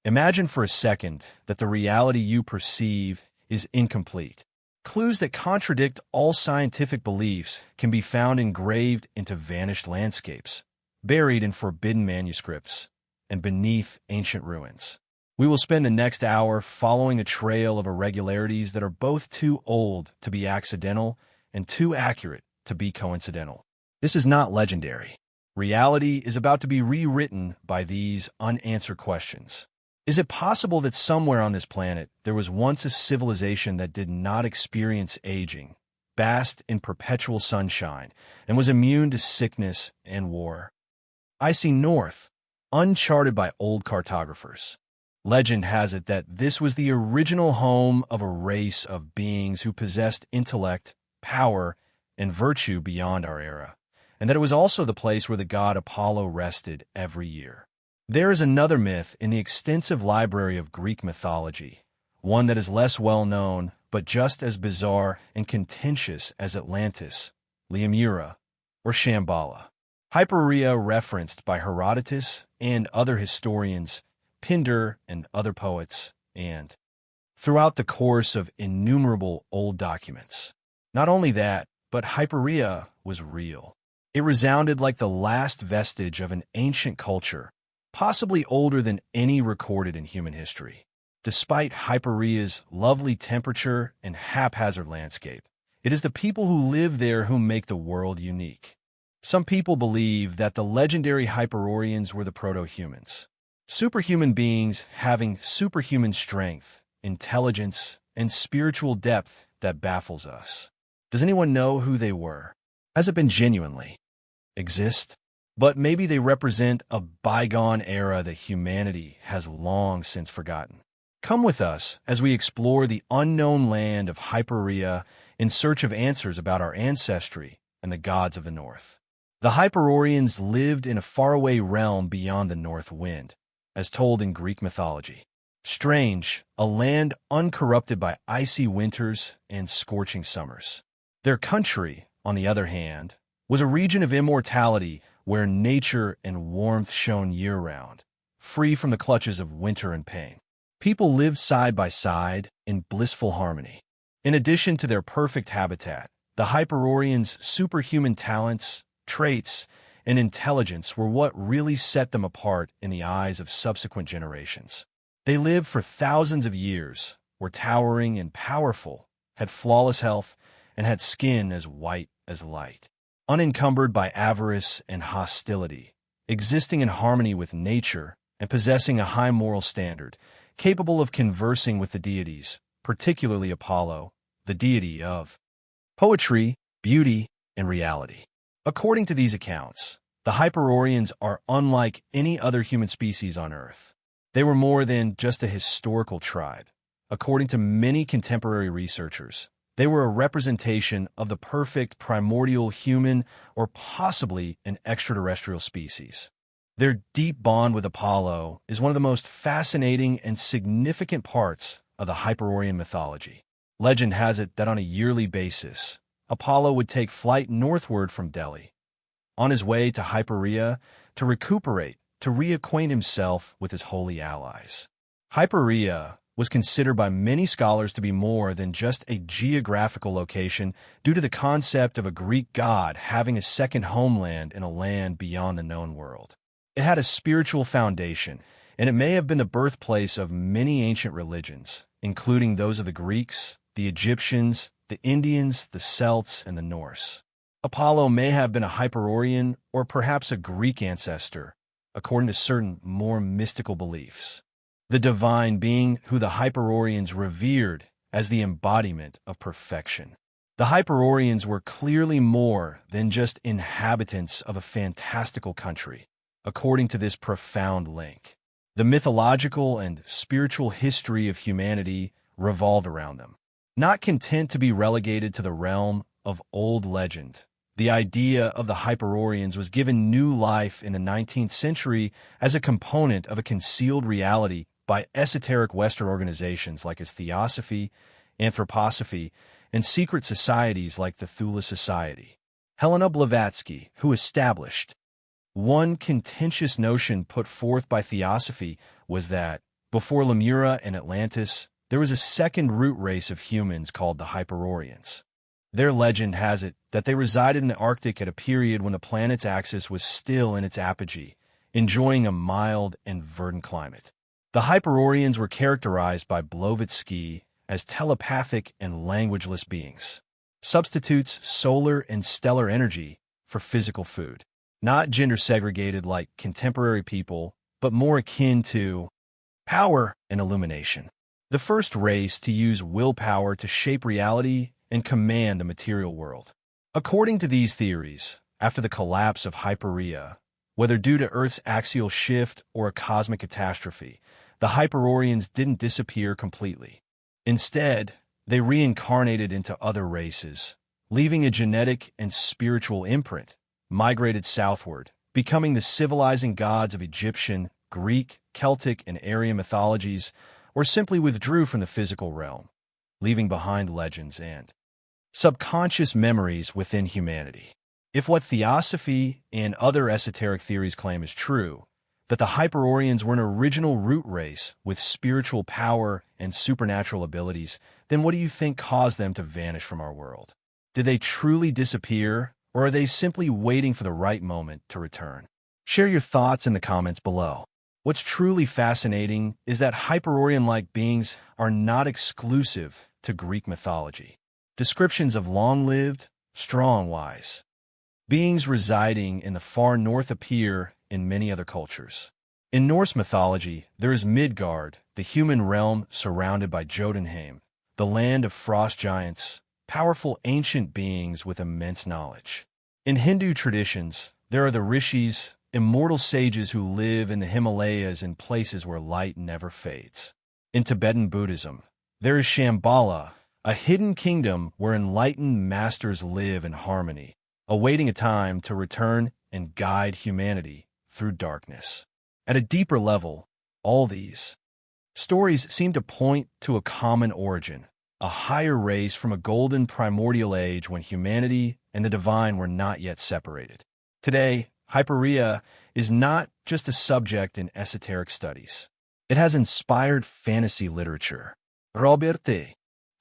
Imagine for a second that the reality you perceive is incomplete. Clues that contradict all scientific beliefs can be found engraved into vanished landscapes, buried in forbidden manuscripts, and beneath ancient ruins. We will spend the next hour following a trail of irregularities that are both too old to be accidental and too accurate to be coincidental. This is not legendary. Reality is about to be rewritten by these unanswered questions. Is it possible that somewhere on this planet there was once a civilization that did not experience aging, basked in perpetual sunshine, and was immune to sickness and war? I see north, uncharted by old cartographers. Legend has it that this was the original home of a race of beings who possessed intellect, power, and virtue beyond our era, and that it was also the place where the god Apollo rested every year. There is another myth in the extensive library of Greek mythology, one that is less well known but just as bizarre and contentious as Atlantis, Lemurria, or Shambhala. Hypereia, referenced by Herodotus and other historians, Pindar and other poets, and throughout the course of innumerable old documents. Not only that, but Hypereia was real. It resounded like the last vestige of an ancient culture, possibly older than any recorded in human history. Despite Hypereia's lovely temperature and haphazard landscape, it is the people who live there who make the world unique. Some people believe that the legendary Hyperorians were the proto-humans, superhuman beings having superhuman strength, intelligence, and spiritual depth that baffles us. Does anyone know who they were? Has it been genuinely exist? But maybe they represent a bygone era that humanity has long since forgotten. Come with us as we explore the unknown land of Hypereia in search of answers about our ancestry and the gods of the north. The Hyperorians lived in a faraway realm beyond the north wind, as told in Greek mythology. Strange, a land uncorrupted by icy winters and scorching summers. Their country, on the other hand, was a region of immortality where nature and warmth shone year-round, free from the clutches of winter and pain. People lived side by side in blissful harmony. In addition to their perfect habitat, the Hyperorians' superhuman talents, traits, and intelligence were what really set them apart in the eyes of subsequent generations. They lived for thousands of years, were towering and powerful, had flawless health, and had skin as white as light. Unencumbered by avarice and hostility, existing in harmony with nature and possessing a high moral standard, capable of conversing with the deities, particularly Apollo, the deity of poetry, beauty, and reality. According to these accounts, the Hyperorians are unlike any other human species on Earth. They were more than just a historical tribe. According to many contemporary researchers, they were a representation of the perfect primordial human or possibly an extraterrestrial species. Their deep bond with Apollo is one of the most fascinating and significant parts of the Hyperorian mythology. Legend has it that on a yearly basis, Apollo would take flight northward from Delhi, on his way to Hypereia to recuperate, to reacquaint himself with his holy allies. Hypereia was considered by many scholars to be more than just a geographical location due to the concept of a Greek god having a second homeland in a land beyond the known world. It had a spiritual foundation, and it may have been the birthplace of many ancient religions, including those of the Greeks, the Egyptians, the Indians, the Celts, and the Norse. Apollo may have been a Hyperorian or perhaps a Greek ancestor, according to certain more mystical beliefs. The divine being who the Hyperorians revered as the embodiment of perfection. The Hyperorians were clearly more than just inhabitants of a fantastical country, according to this profound link. The mythological and spiritual history of humanity revolved around them. Not content to be relegated to the realm of old legend, the idea of the Hyperorians was given new life in the 19th century as a component of a concealed reality by esoteric Western organizations like Theosophy, Anthroposophy, and secret societies like the Thule Society. Helena Blavatsky, who established one contentious notion put forth by Theosophy, was that Before Lemura and Atlantis, there was a second root race of humans called the Hyperorians. Their legend has it that they resided in the Arctic at a period when the planet's axis was still in its apogee, enjoying a mild and verdant climate. The Hyperorians were characterized by Blavatsky as telepathic and languageless beings, substitutes solar and stellar energy for physical food. Not gender-segregated like contemporary people, but more akin to power and illumination. The first race to use willpower to shape reality and command the material world. According to these theories, after the collapse of Hyperia, whether due to Earth's axial shift or a cosmic catastrophe, the Hyperorians didn't disappear completely. Instead, they reincarnated into other races, leaving a genetic and spiritual imprint, migrated southward, becoming the civilizing gods of Egyptian, Greek, Celtic, and Aryan mythologies, or simply withdrew from the physical realm, leaving behind legends and subconscious memories within humanity. If what theosophy and other esoteric theories claim is true, that the Hyperorians were an original root race with spiritual power and supernatural abilities, then what do you think caused them to vanish from our world? Did they truly disappear, or are they simply waiting for the right moment to return? Share your thoughts in the comments below. What's truly fascinating is that Hyperorian-like beings are not exclusive to Greek mythology. Descriptions of long-lived, strong, wise beings residing in the far north appear in many other cultures. In Norse mythology, there is Midgard, the human realm surrounded by Jotunheim, the land of frost giants, powerful ancient beings with immense knowledge. In Hindu traditions, there are the rishis, immortal sages who live in the Himalayas in places where light never fades. In Tibetan Buddhism, there is Shambhala, a hidden kingdom where enlightened masters live in harmony, awaiting a time to return and guide humanity through darkness. At a deeper level, all these stories seem to point to a common origin, a higher race from a golden primordial age when humanity and the divine were not yet separated. Today, Hyperia is not just a subject in esoteric studies. It has inspired fantasy literature. Robert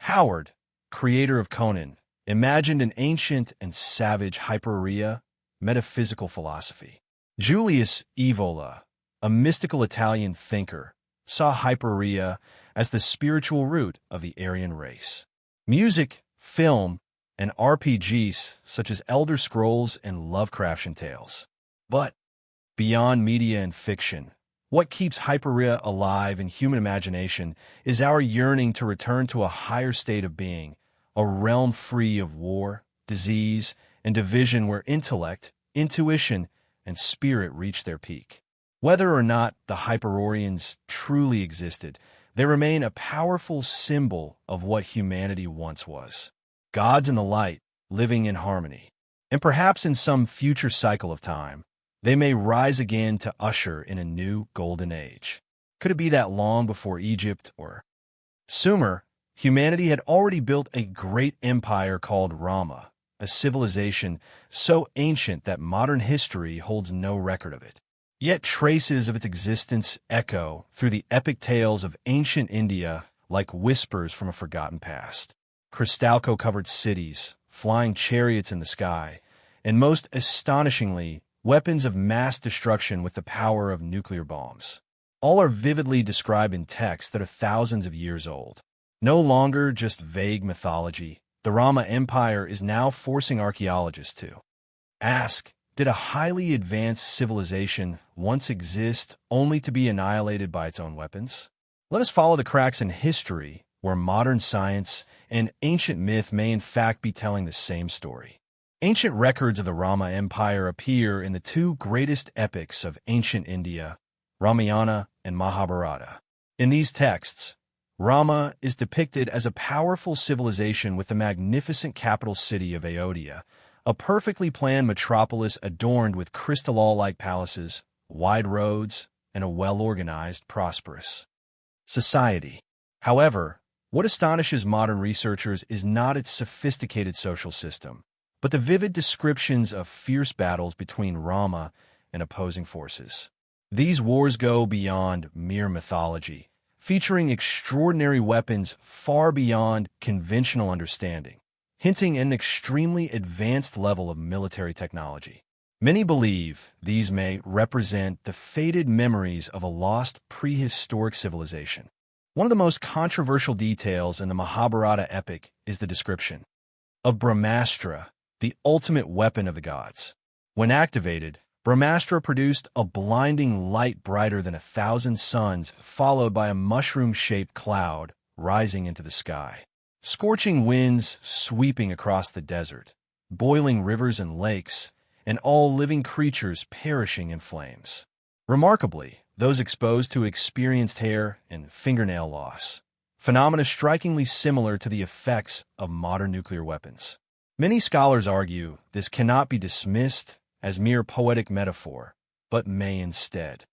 Howard, creator of Conan, imagined an ancient and savage Hyperia metaphysical philosophy. Julius Evola, a mystical Italian thinker, saw Hyperia as the spiritual root of the Aryan race. Music, film, and RPGs such as Elder Scrolls and Lovecraftian tales. But beyond media and fiction, what keeps Hyperia alive in human imagination is our yearning to return to a higher state of being, a realm free of war, disease, and division where intellect, intuition, and spirit reach their peak. Whether or not the Hyperorians truly existed, they remain a powerful symbol of what humanity once was. Gods in the light, living in harmony. And perhaps in some future cycle of time, they may rise again to usher in a new golden age. Could it be that long before Egypt or Sumer, humanity had already built a great empire called Rama, a civilization so ancient that modern history holds no record of it? Yet traces of its existence echo through the epic tales of ancient India like whispers from a forgotten past. Crystalco-covered cities, flying chariots in the sky, and most astonishingly, weapons of mass destruction with the power of nuclear bombs. All are vividly described in texts that are thousands of years old. No longer just vague mythology, the Rama Empire is now forcing archaeologists to ask, did a highly advanced civilization once exist only to be annihilated by its own weapons? Let us follow the cracks in history where modern science and ancient myth may in fact be telling the same story. Ancient records of the Rama Empire appear in the two greatest epics of ancient India, Ramayana and Mahabharata. In these texts, Rama is depicted as a powerful civilization with the magnificent capital city of Ayodhya, a perfectly planned metropolis adorned with crystal-like palaces, wide roads, and a well-organized, prosperous society. However, what astonishes modern researchers is not its sophisticated social system, but the vivid descriptions of fierce battles between Rama and opposing forces. These wars go beyond mere mythology featuring extraordinary weapons far beyond conventional understanding, hinting at an extremely advanced level of military technology. Many believe these may represent the faded memories of a lost prehistoric civilization. One of the most controversial details in the Mahabharata epic is the description of Brahmastra, the ultimate weapon of the gods. When activated, Brahmastra produced a blinding light brighter than 1,000 suns, followed by a mushroom-shaped cloud rising into the sky. Scorching winds sweeping across the desert, boiling rivers and lakes, and all living creatures perishing in flames. Remarkably, those exposed to experienced hair and fingernail loss, phenomena strikingly similar to the effects of modern nuclear weapons. Many scholars argue this cannot be dismissed as mere poetic metaphor, but may instead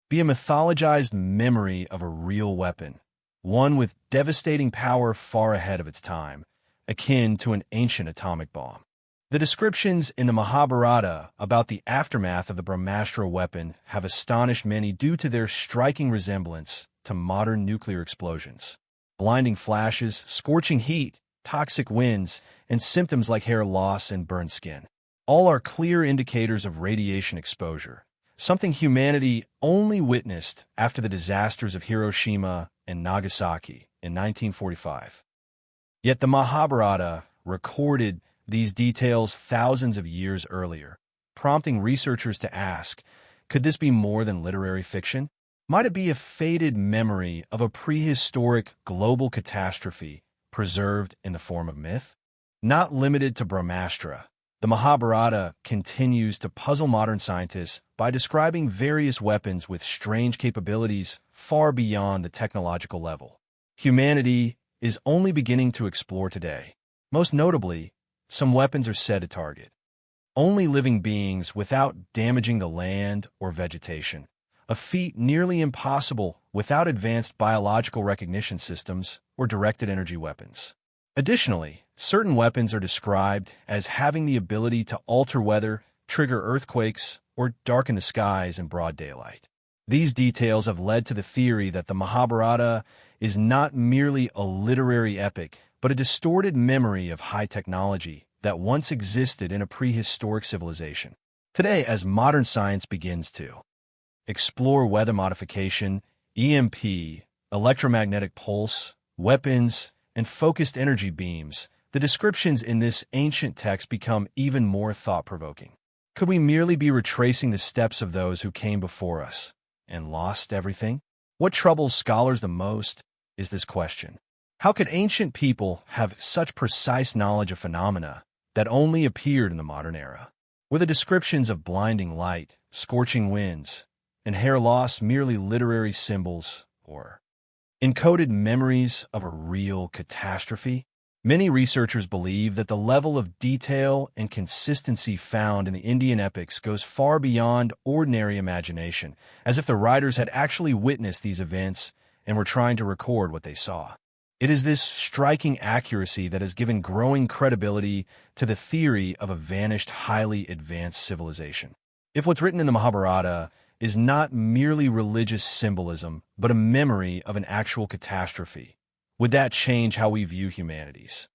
be a mythologized memory of a real weapon, one with devastating power far ahead of its time, akin to an ancient atomic bomb. The descriptions in the Mahabharata about the aftermath of the Brahmastra weapon have astonished many due to their striking resemblance to modern nuclear explosions. Blinding flashes, scorching heat, toxic winds, and symptoms like hair loss and burned skin. All are clear indicators of radiation exposure, something humanity only witnessed after the disasters of Hiroshima and Nagasaki in 1945. Yet the Mahabharata recorded these details thousands of years earlier, prompting researchers to ask, could this be more than literary fiction? Might it be a faded memory of a prehistoric global catastrophe preserved in the form of myth? Not limited to Brahmastra, the Mahabharata continues to puzzle modern scientists by describing various weapons with strange capabilities far beyond the technological level. Humanity is only beginning to explore today. Most notably, some weapons are said to target only living beings without damaging the land or vegetation, a feat nearly impossible without advanced biological recognition systems or directed energy weapons. Additionally, certain weapons are described as having the ability to alter weather, trigger earthquakes, or darken the skies in broad daylight. These details have led to the theory that the Mahabharata is not merely a literary epic, but a distorted memory of high technology that once existed in a prehistoric civilization. Today, as modern science begins to explore weather modification, EMP, electromagnetic pulse, weapons, and focused energy beams, the descriptions in this ancient text become even more thought-provoking. Could we merely be retracing the steps of those who came before us and lost everything? What troubles scholars the most is this question. How could ancient people have such precise knowledge of phenomena that only appeared in the modern era? Were the descriptions of blinding light, scorching winds, and hair loss merely literary symbols or encoded memories of a real catastrophe? Many researchers believe that the level of detail and consistency found in the Indian epics goes far beyond ordinary imagination, as if the writers had actually witnessed these events and were trying to record what they saw. It is this striking accuracy that has given growing credibility to the theory of a vanished, highly advanced civilization. If what's written in the Mahabharata is not merely religious symbolism, but a memory of an actual catastrophe, would that change how we view humanity's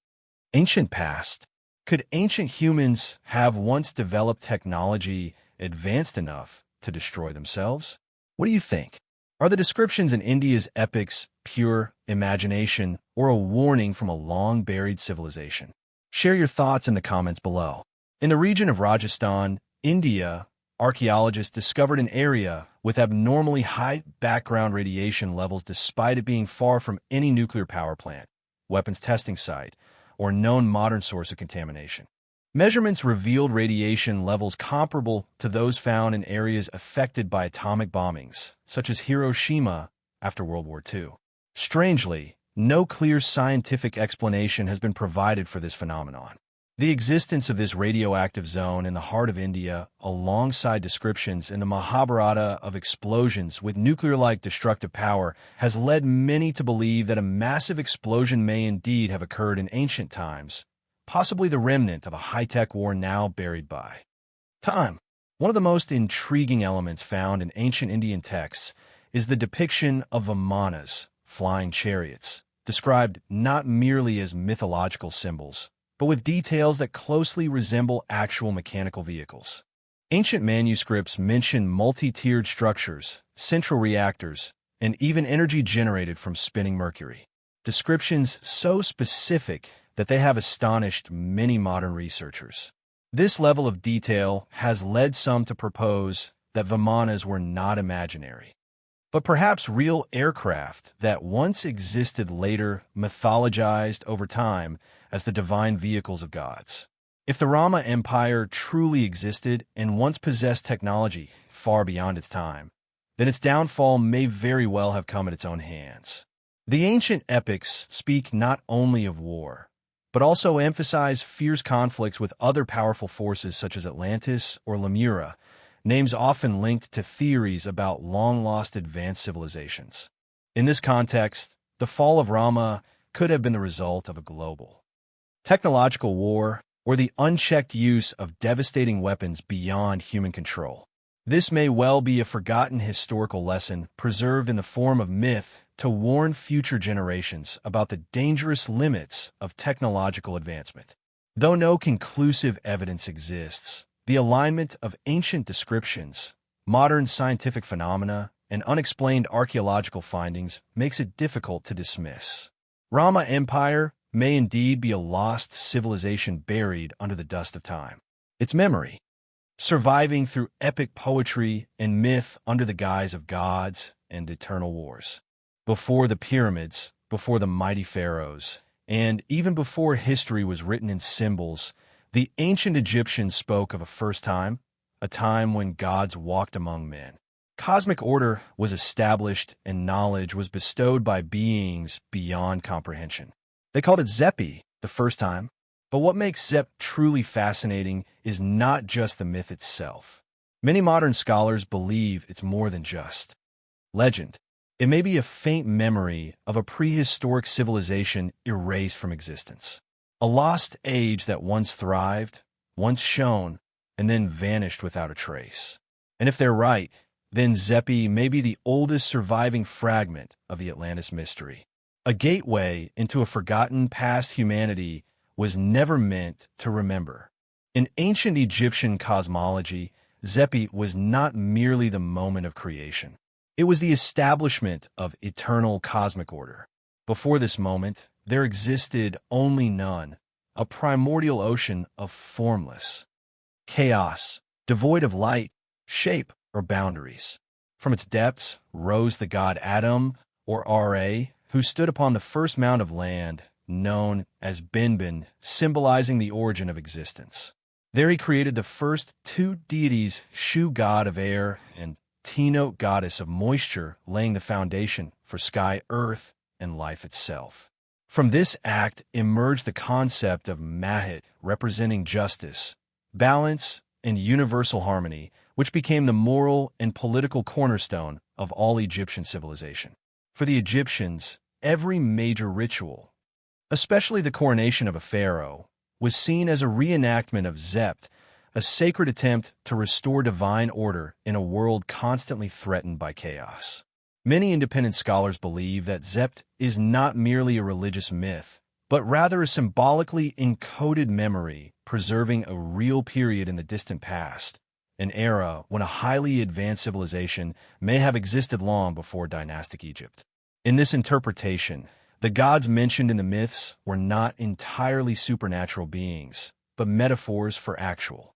ancient past? Could ancient humans have once developed technology advanced enough to destroy themselves? What do you think? Are the descriptions in India's epics pure imagination or a warning from a long-buried civilization? Share your thoughts in the comments below. In the region of Rajasthan, India, archaeologists discovered an area with abnormally high background radiation levels despite it being far from any nuclear power plant, weapons testing site, or known modern source of contamination. Measurements revealed radiation levels comparable to those found in areas affected by atomic bombings, such as Hiroshima after World War II. Strangely, no clear scientific explanation has been provided for this phenomenon. The existence of this radioactive zone in the heart of India, alongside descriptions in the Mahabharata of explosions with nuclear-like destructive power, has led many to believe that a massive explosion may indeed have occurred in ancient times, possibly the remnant of a high-tech war now buried by time. One of the most intriguing elements found in ancient Indian texts is the depiction of vimanas, flying chariots, described not merely as mythological symbols, but with details that closely resemble actual mechanical vehicles. Ancient manuscripts mention multi-tiered structures, central reactors, and even energy generated from spinning mercury. Descriptions so specific that they have astonished many modern researchers. This level of detail has led some to propose that Vimanas were not imaginary, but perhaps real aircraft that once existed later mythologized over time as the divine vehicles of gods. If the Rama Empire truly existed and once possessed technology far beyond its time, then its downfall may very well have come at its own hands. The ancient epics speak not only of war, but also emphasize fierce conflicts with other powerful forces such as Atlantis or Lemura, names often linked to theories about long-lost advanced civilizations. In this context, the fall of Rama could have been the result of a global technological war or the unchecked use of devastating weapons beyond human control. This may well be a forgotten historical lesson preserved in the form of myth to warn future generations about the dangerous limits of technological advancement. Though no conclusive evidence exists, the alignment of ancient descriptions, modern scientific phenomena, and unexplained archaeological findings makes it difficult to dismiss. Rama Empire may indeed be a lost civilization buried under the dust of time. Its memory, surviving through epic poetry and myth under the guise of gods and eternal wars. Before the pyramids, before the mighty pharaohs, and even before history was written in symbols, the ancient Egyptians spoke of a first time, a time when gods walked among men. Cosmic order was established and knowledge was bestowed by beings beyond comprehension. They called it Zepi the first time, but what makes Zep truly fascinating is not just the myth itself. Many modern scholars believe it's more than just legend. It may be a faint memory of a prehistoric civilization erased from existence. A lost age that once thrived, once shone, and then vanished without a trace. And if they're right, then Zepi may be the oldest surviving fragment of the Atlantis mystery. A gateway into a forgotten past humanity was never meant to remember. In ancient Egyptian cosmology, Zepi was not merely the moment of creation. It was the establishment of eternal cosmic order. Before this moment, there existed only none, a primordial ocean of formless chaos, devoid of light, shape, or boundaries. From its depths rose the god Adam, or Ra, who stood upon the first mound of land, known as Benben, symbolizing the origin of existence. There he created the first two deities, Shu, god of air, and Tino, goddess of moisture, laying the foundation for sky, earth, and life itself. From this act emerged the concept of Mahat, representing justice, balance, and universal harmony, which became the moral and political cornerstone of all Egyptian civilization. For the Egyptians, every major ritual, especially the coronation of a pharaoh, was seen as a reenactment of Zept, a sacred attempt to restore divine order in a world constantly threatened by chaos. Many independent scholars believe that Zept is not merely a religious myth, but rather a symbolically encoded memory preserving a real period in the distant past, an era when a highly advanced civilization may have existed long before dynastic Egypt. In this interpretation, the gods mentioned in the myths were not entirely supernatural beings, but metaphors for actual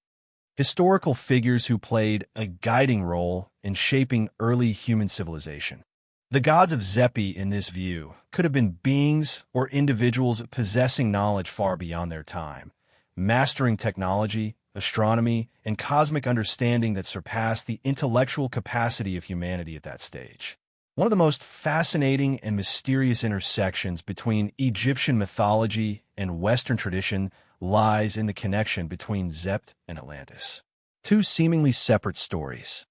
historical figures who played a guiding role in shaping early human civilization. The gods of Zepi, in this view, could have been beings or individuals possessing knowledge far beyond their time, mastering technology, astronomy, and cosmic understanding that surpassed the intellectual capacity of humanity at that stage. One of the most fascinating and mysterious intersections between Egyptian mythology and Western tradition lies in the connection between Zept and Atlantis. Two seemingly separate stories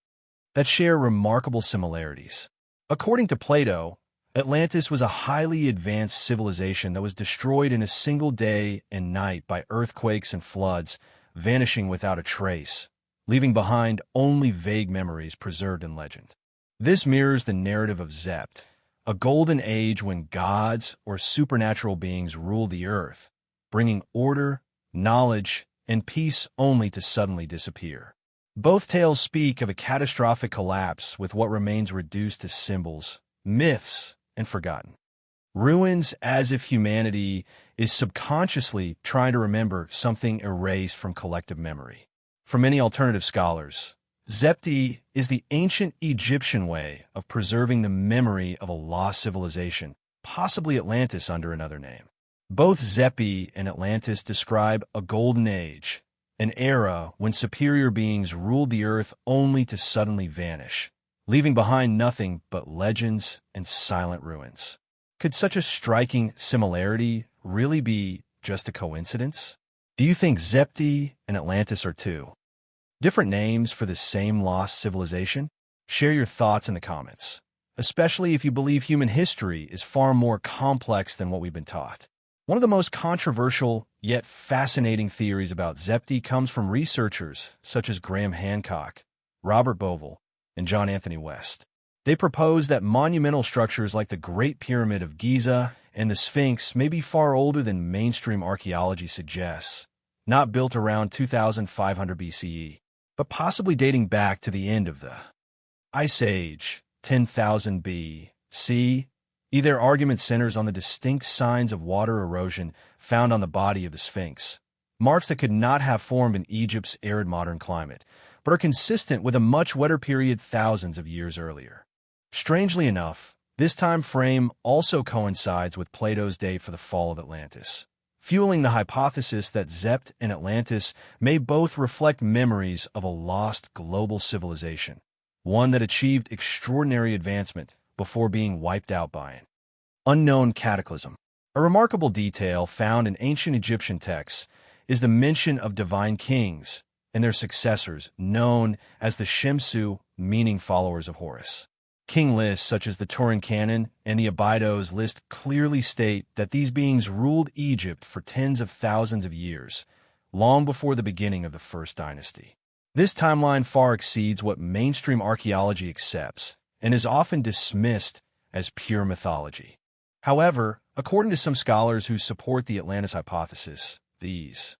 that share remarkable similarities. According to Plato, Atlantis was a highly advanced civilization that was destroyed in a single day and night by earthquakes and floods, vanishing without a trace, leaving behind only vague memories preserved in legend. This mirrors the narrative of Zept, a golden age when gods or supernatural beings ruled the earth, bringing order, knowledge, and peace only to suddenly disappear. Both tales speak of a catastrophic collapse with what remains reduced to symbols, myths, and forgotten. Ruins as if humanity is subconsciously trying to remember something erased from collective memory. For many alternative scholars, Zepti is the ancient Egyptian way of preserving the memory of a lost civilization, possibly Atlantis under another name. Both Zepi and Atlantis describe a golden age, an era when superior beings ruled the earth only to suddenly vanish, leaving behind nothing but legends and silent ruins. Could such a striking similarity really be just a coincidence? Do you think Zepti and Atlantis are two different names for the same lost civilization? Share your thoughts in the comments, especially if you believe human history is far more complex than what we've been taught. One of the most controversial yet fascinating theories about Zepti comes from researchers such as Graham Hancock, Robert Bovell, and John Anthony West. They propose that monumental structures like the Great Pyramid of Giza and the Sphinx may be far older than mainstream archaeology suggests, not built around 2500 BCE, but possibly dating back to the end of the Ice Age, 10,000 B.C. Their argument centers on the distinct signs of water erosion found on the body of the Sphinx, marks that could not have formed in Egypt's arid modern climate, but are consistent with a much wetter period thousands of years earlier. Strangely enough, this time frame also coincides with Plato's date for the fall of Atlantis, fueling the hypothesis that Zept and Atlantis may both reflect memories of a lost global civilization, one that achieved extraordinary advancement before being wiped out by an unknown cataclysm. A remarkable detail found in ancient Egyptian texts is the mention of divine kings and their successors, known as the Shemsu, meaning followers of Horus. King lists such as the Turin Canon and the Abydos list clearly state that these beings ruled Egypt for tens of thousands of years, long before the beginning of the First Dynasty. This timeline far exceeds what mainstream archaeology accepts and is often dismissed as pure mythology. However, according to some scholars who support the Atlantis hypothesis, these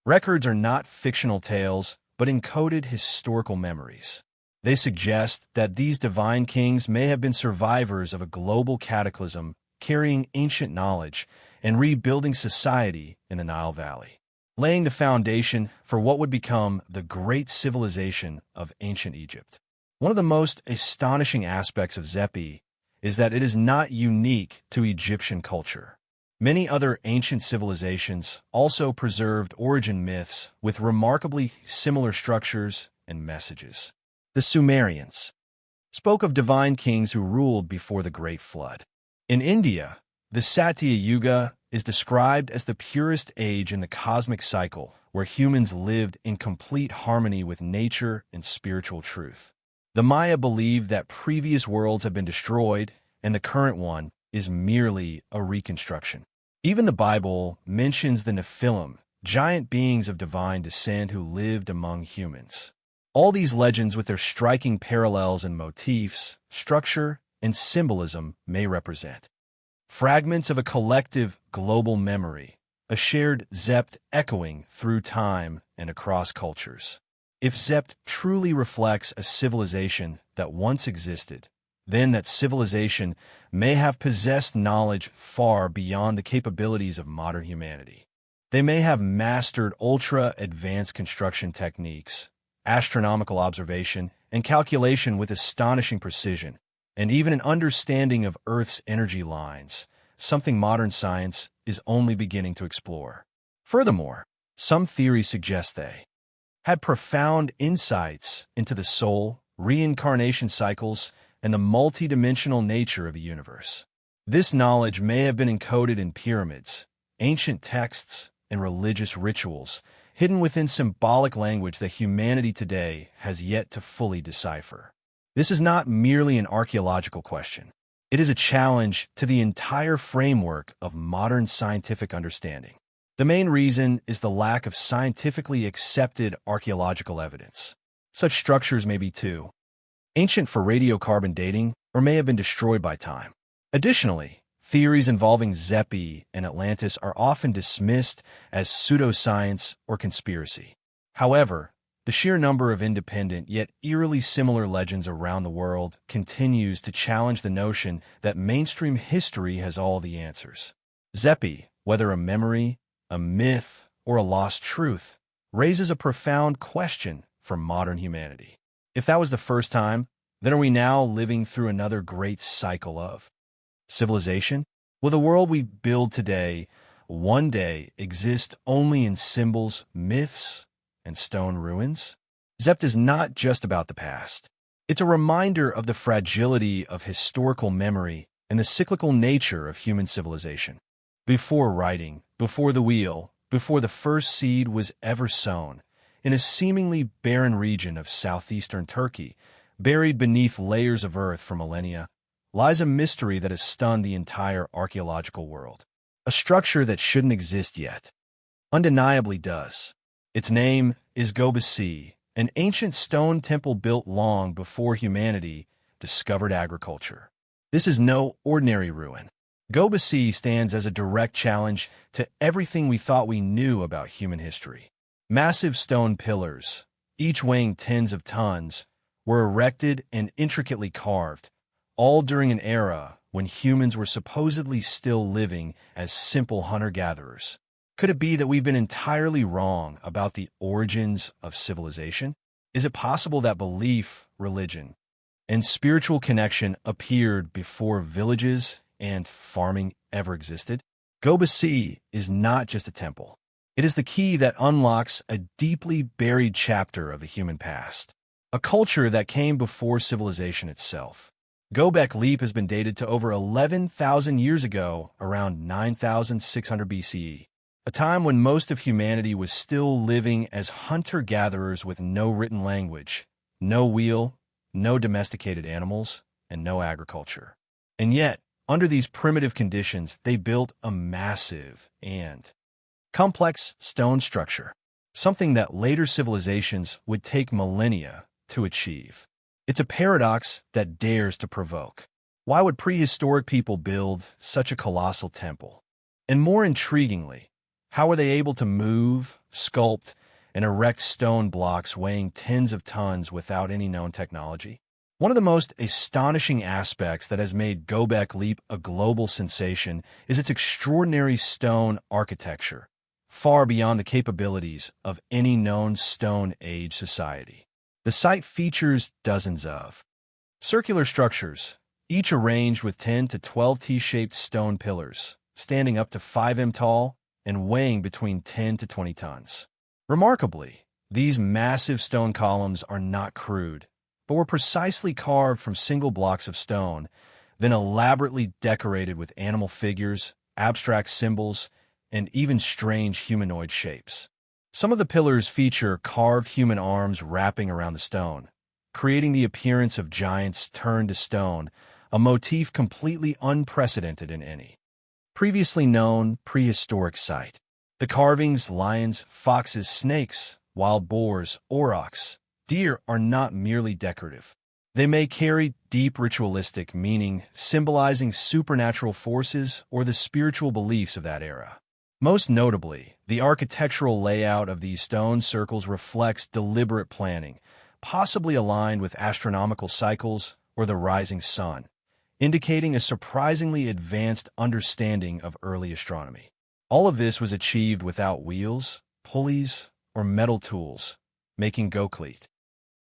records are not fictional tales but encoded historical memories. They suggest that these divine kings may have been survivors of a global cataclysm, carrying ancient knowledge and rebuilding society in the Nile Valley, laying the foundation for what would become the great civilization of ancient Egypt. One of the most astonishing aspects of Zepi is that it is not unique to Egyptian culture. Many other ancient civilizations also preserved origin myths with remarkably similar structures and messages. The Sumerians spoke of divine kings who ruled before the Great Flood. In India, the Satya Yuga is described as the purest age in the cosmic cycle, where humans lived in complete harmony with nature and spiritual truth. The Maya believed that previous worlds have been destroyed, and the current one is merely a reconstruction. Even the Bible mentions the Nephilim, giant beings of divine descent who lived among humans. All these legends, with their striking parallels in motifs, structure, and symbolism, may represent fragments of a collective global memory, a shared Zept echoing through time and across cultures. If Zept truly reflects a civilization that once existed, then that civilization may have possessed knowledge far beyond the capabilities of modern humanity. They may have mastered ultra-advanced construction techniques, astronomical observation, and calculation with astonishing precision, and even an understanding of Earth's energy lines, something modern science is only beginning to explore. Furthermore, some theories suggest they had profound insights into the soul, reincarnation cycles, and the multidimensional nature of the universe. This knowledge may have been encoded in pyramids, ancient texts, and religious rituals, hidden within symbolic language that humanity today has yet to fully decipher. This is not merely an archaeological question. It is a challenge to the entire framework of modern scientific understanding. The main reason is the lack of scientifically accepted archaeological evidence. Such structures may be too ancient for radiocarbon dating or may have been destroyed by time. Additionally, theories involving Zepi and Atlantis are often dismissed as pseudoscience or conspiracy. However, the sheer number of independent yet eerily similar legends around the world continues to challenge the notion that mainstream history has all the answers. Zepi, whether a memory, a myth, or a lost truth, raises a profound question for modern humanity. If that was the first time, then are we now living through another great cycle of civilization? Will the world we build today one day exist only in symbols, myths, and stone ruins? Zept is not just about the past. It's a reminder of the fragility of historical memory and the cyclical nature of human civilization. Before writing, before the wheel, before the first seed was ever sown, in a seemingly barren region of southeastern Turkey, buried beneath layers of earth for millennia, lies a mystery that has stunned the entire archaeological world. A structure that shouldn't exist yet undeniably does. Its name is Gobasi, an ancient stone temple built long before humanity discovered agriculture. This is no ordinary ruin. Gobasi stands as a direct challenge to everything we thought we knew about human history. Massive stone pillars, each weighing tens of tons, were erected and intricately carved, all during an era when humans were supposedly still living as simple hunter-gatherers. Could it be that we've been entirely wrong about the origins of civilization? Is it possible that belief, religion, and spiritual connection appeared before villages and farming ever existed? Gobasi is not just a temple. It is the key that unlocks a deeply buried chapter of the human past, a culture that came before civilization itself. Göbekli Leap has been dated to over 11,000 years ago, around 9,600 BCE. A time when most of humanity was still living as hunter-gatherers with no written language, no wheel, no domesticated animals, and no agriculture. And yet, under these primitive conditions, they built a massive and complex stone structure, something that later civilizations would take millennia to achieve. It's a paradox that dares to provoke. Why would prehistoric people build such a colossal temple? And more intriguingly, how were they able to move, sculpt, and erect stone blocks weighing tens of tons without any known technology? One of the most astonishing aspects that has made Göbekli Leap a global sensation is its extraordinary stone architecture, far beyond the capabilities of any known Stone Age society. The site features dozens of circular structures, each arranged with 10 to 12 T-shaped stone pillars, standing up to 5 m tall and weighing between 10 to 20 tons. Remarkably, these massive stone columns are not crude, but were precisely carved from single blocks of stone, then elaborately decorated with animal figures, abstract symbols, and even strange humanoid shapes. Some of the pillars feature carved human arms wrapping around the stone, creating the appearance of giants turned to stone, a motif completely unprecedented in any previously known prehistoric site. The carvings, lions, foxes, snakes, wild boars, aurochs, deer are not merely decorative. They may carry deep ritualistic meaning, symbolizing supernatural forces or the spiritual beliefs of that era. Most notably, the architectural layout of these stone circles reflects deliberate planning, possibly aligned with astronomical cycles or the rising sun, indicating a surprisingly advanced understanding of early astronomy. All of this was achieved without wheels, pulleys, or metal tools, making Göbekli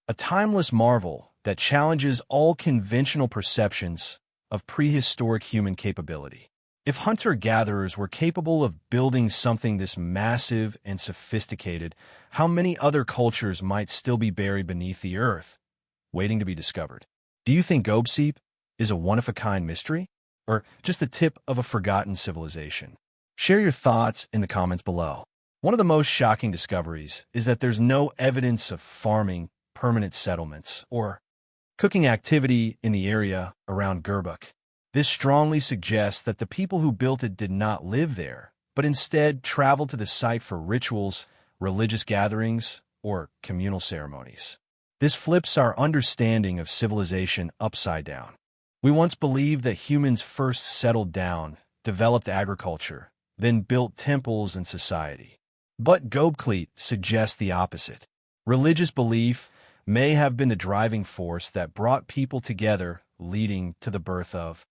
a timeless marvel that challenges all conventional perceptions of prehistoric human capability. If hunter-gatherers were capable of building something this massive and sophisticated, how many other cultures might still be buried beneath the earth, waiting to be discovered? Do you think Göbekli is a one-of-a-kind mystery, or just the tip of a forgotten civilization? Share your thoughts in the comments below. One of the most shocking discoveries is that there's no evidence of farming, permanent settlements, or cooking activity in the area around Göbekli. This strongly suggests that the people who built it did not live there, but instead traveled to the site for rituals, religious gatherings, or communal ceremonies. This flips our understanding of civilization upside down. We once believed that humans first settled down, developed agriculture, then built temples and society. But Göbekli suggests the opposite. Religious belief may have been the driving force that brought people together, leading to the birth of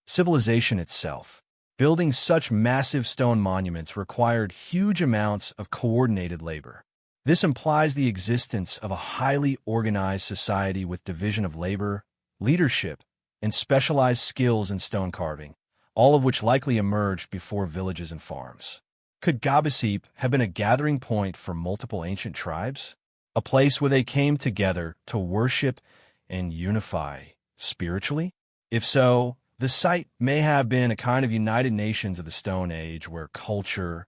civilization itself. Building such massive stone monuments required huge amounts of coordinated labor. This implies the existence of a highly organized society with division of labor, leadership, and specialized skills in stone carving, all of which likely emerged before villages and farms. Could Göbekli have been a gathering point for multiple ancient tribes? A place where they came together to worship and unify spiritually? If so, the site may have been a kind of United Nations of the Stone Age where culture,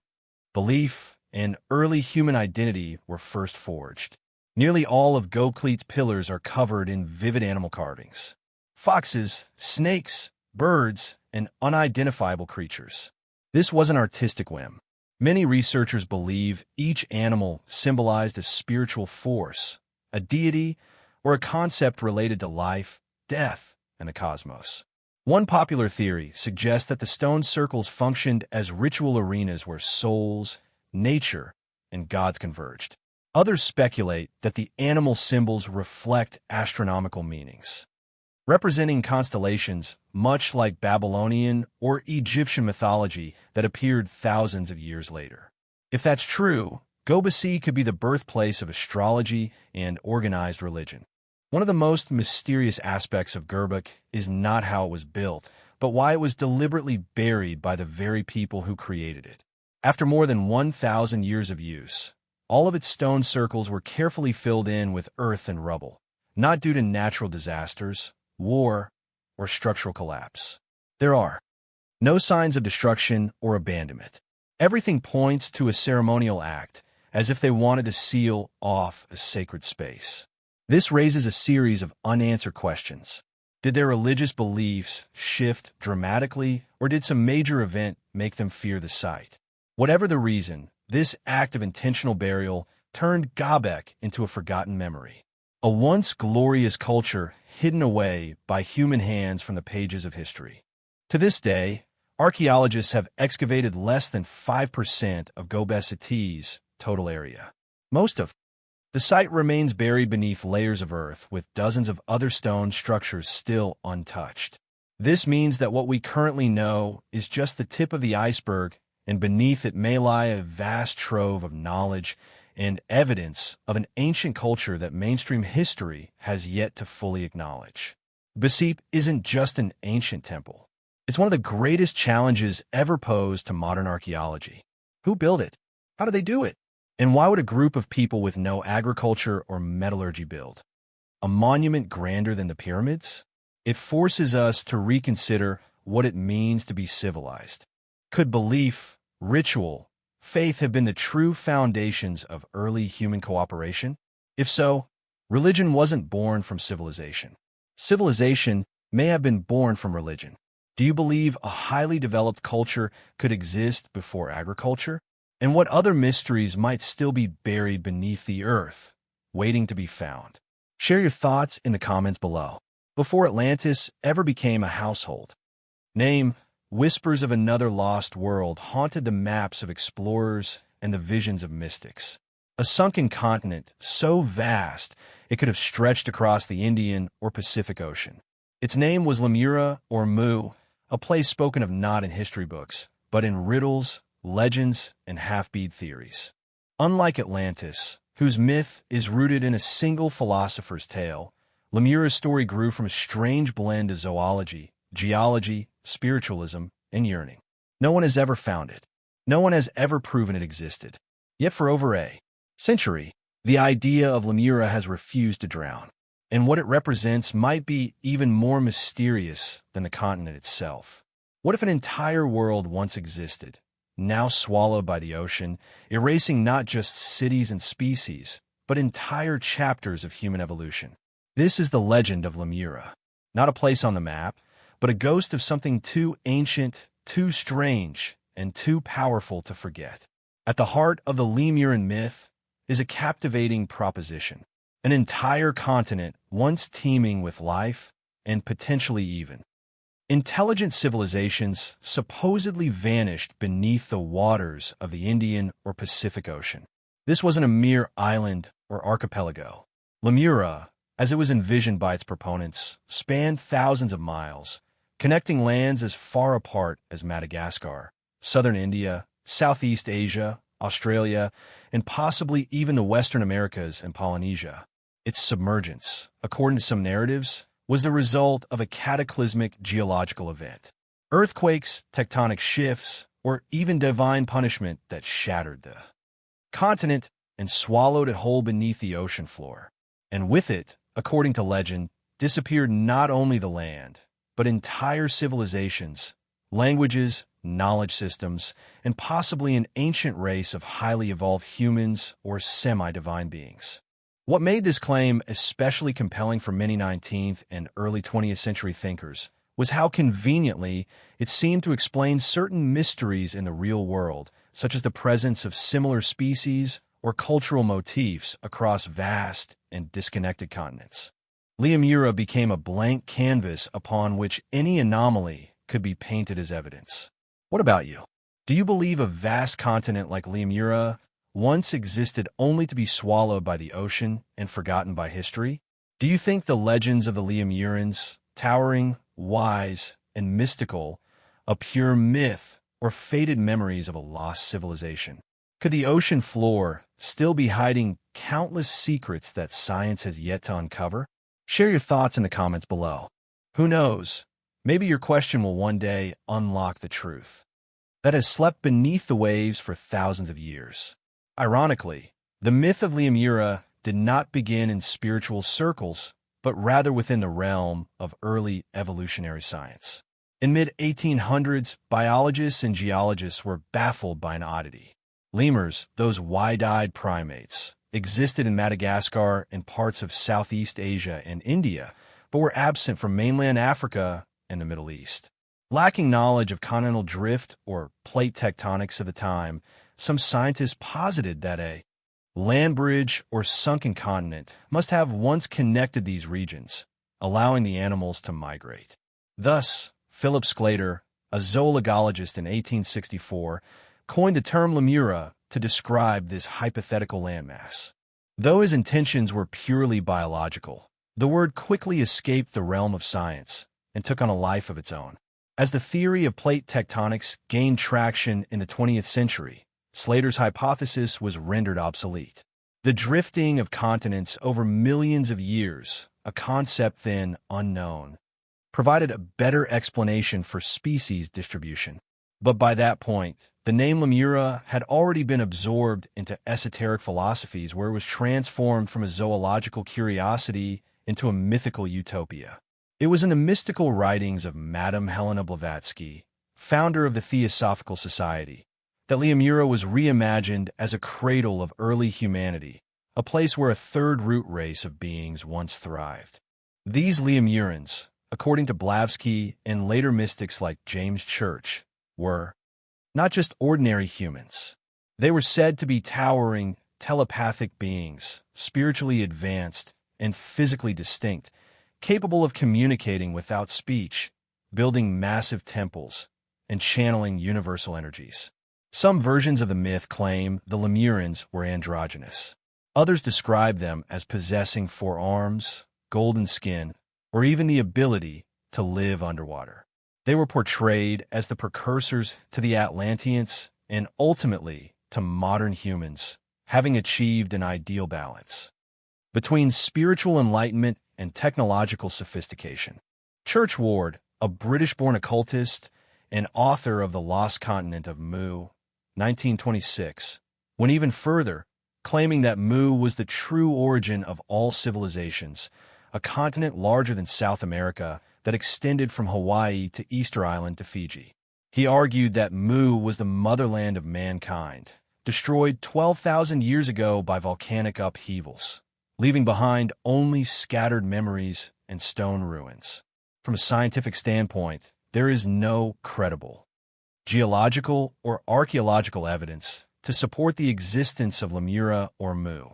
belief, and early human identity were first forged. Nearly all of Göbekli's pillars are covered in vivid animal carvings. Foxes, snakes, birds, and unidentifiable creatures. This was an artistic whim. Many researchers believe each animal symbolized a spiritual force, a deity, or a concept related to life, death, and the cosmos. One popular theory suggests that the stone circles functioned as ritual arenas where souls, nature, and gods converged. Others speculate that the animal symbols reflect astronomical meanings, representing constellations much like Babylonian or Egyptian mythology that appeared thousands of years later. If that's true, Göbekli could be the birthplace of astrology and organized religion. One of the most mysterious aspects of Göbekli is not how it was built, but why it was deliberately buried by the very people who created it. After more than 1,000 years of use, all of its stone circles were carefully filled in with earth and rubble, not due to natural disasters, war, or structural collapse. There are no signs of destruction or abandonment. Everything points to a ceremonial act, as if they wanted to seal off a sacred space. This raises a series of unanswered questions. Did their religious beliefs shift dramatically, or did some major event make them fear the site? Whatever the reason, this act of intentional burial turned Göbekli into a forgotten memory. A once glorious culture hidden away by human hands from the pages of history. To this day, archaeologists have excavated less than 5% of Göbekli's total area. Most of the site remains buried beneath layers of earth, with dozens of other stone structures still untouched. This means that what we currently know is just the tip of the iceberg, and beneath it may lie a vast trove of knowledge and evidence of an ancient culture that mainstream history has yet to fully acknowledge. Göbekli isn't just an ancient temple. It's one of the greatest challenges ever posed to modern archaeology. Who built it? How did they do it? And why would a group of people with no agriculture or metallurgy build a monument grander than the pyramids? It forces us to reconsider what it means to be civilized. Could belief, ritual, faith have been the true foundations of early human cooperation? If so, religion wasn't born from civilization. Civilization may have been born from religion. Do you believe a highly developed culture could exist before agriculture? And what other mysteries might still be buried beneath the earth, waiting to be found? Share your thoughts in the comments below. Before Atlantis ever became a household name, whispers of another lost world haunted the maps of explorers and the visions of mystics. A sunken continent so vast it could have stretched across the Indian or Pacific Ocean. Its name was Lemura or Mu, a place spoken of not in history books, but in riddles, legends, and half-bead theories. Unlike Atlantis, whose myth is rooted in a single philosopher's tale, Lemura's story grew from a strange blend of zoology, geology, spiritualism, and yearning. No one has ever found it. No one has ever proven it existed. Yet for over a century, the idea of Lemura has refused to drown, and what it represents might be even more mysterious than the continent itself. What if an entire world once existed, now swallowed by the ocean, erasing not just cities and species, but entire chapters of human evolution? This is the legend of Lemura, not a place on the map, but a ghost of something too ancient, too strange, and too powerful to forget. At the heart of the Lemuran myth is a captivating proposition: an entire continent once teeming with life and potentially even Intelligent civilizations supposedly vanished beneath the waters of the Indian or Pacific Ocean. This wasn't a mere island or archipelago. Lemura, as it was envisioned by its proponents, spanned thousands of miles, connecting lands as far apart as Madagascar, southern India, Southeast Asia, Australia, and possibly even the Western Americas and Polynesia. Its submergence, according to some narratives, was the result of a cataclysmic geological event. Earthquakes, tectonic shifts, or even divine punishment that shattered the continent and swallowed it whole beneath the ocean floor. And with it, according to legend, disappeared not only the land, but entire civilizations, languages, knowledge systems, and possibly an ancient race of highly evolved humans or semi-divine beings. What made this claim especially compelling for many 19th and early 20th century thinkers was how conveniently it seemed to explain certain mysteries in the real world, such as the presence of similar species or cultural motifs across vast and disconnected continents. Lemura became a blank canvas upon which any anomaly could be painted as evidence. What about you? Do you believe a vast continent like Lemura once existed only to be swallowed by the ocean and forgotten by history? Do you think the legends of the Lemurans, towering, wise, and mystical, a pure myth or faded memories of a lost civilization? Could the ocean floor still be hiding countless secrets that science has yet to uncover? Share your thoughts in the comments below. Who knows? Maybe your question will one day unlock the truth that has slept beneath the waves for thousands of years. Ironically, the myth of Lemura did not begin in spiritual circles, but rather within the realm of early evolutionary science. In mid-1800s, biologists and geologists were baffled by an oddity. Lemurs, those wide-eyed primates, existed in Madagascar and parts of Southeast Asia and India, but were absent from mainland Africa and the Middle East. Lacking knowledge of continental drift or plate tectonics of the time, some scientists posited that a land bridge or sunken continent must have once connected these regions, allowing the animals to migrate. Thus, Philip Sclater, a zoologist in 1864, coined the term Lemura to describe this hypothetical landmass. Though his intentions were purely biological, the word quickly escaped the realm of science and took on a life of its own. As the theory of plate tectonics gained traction in the 20th century, Slater's hypothesis was rendered obsolete. The drifting of continents over millions of years, a concept then unknown, provided a better explanation for species distribution. But by that point, the name Lemura had already been absorbed into esoteric philosophies where it was transformed from a zoological curiosity into a mythical utopia. It was in the mystical writings of Madame Helena Blavatsky, founder of the Theosophical Society, that Lemura was reimagined as a cradle of early humanity, a place where a third root race of beings once thrived. These Lemurans, according to Blavatsky and later mystics like James Church, were not just ordinary humans. They were said to be towering, telepathic beings, spiritually advanced and physically distinct, capable of communicating without speech, building massive temples, and channeling universal energies. Some versions of the myth claim the Lemurans were androgynous. Others describe them as possessing 4 arms, golden skin, or even the ability to live underwater. They were portrayed as the precursors to the Atlanteans and ultimately to modern humans, having achieved an ideal balance between spiritual enlightenment and technological sophistication. Church Ward, a British-born occultist and author of The Lost Continent of Mu, 1926, went even further, claiming that Mu was the true origin of all civilizations, a continent larger than South America that extended from Hawaii to Easter Island to Fiji. He argued that Mu was the motherland of mankind, destroyed 12,000 years ago by volcanic upheavals, leaving behind only scattered memories and stone ruins. From a scientific standpoint, there is no credible geological or archaeological evidence to support the existence of Lemura or Mu.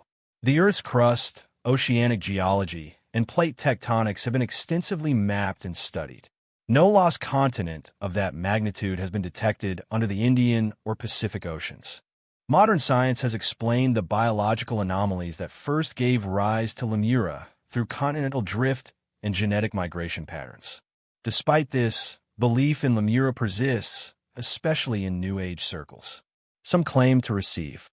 The Earth's crust, oceanic geology, and plate tectonics have been extensively mapped and studied. No lost continent of that magnitude has been detected under the Indian or Pacific Oceans. Modern science has explained the biological anomalies that first gave rise to Lemura through continental drift and genetic migration patterns. Despite this, belief in Lemura persists, especially in New Age circles. Some claim to receive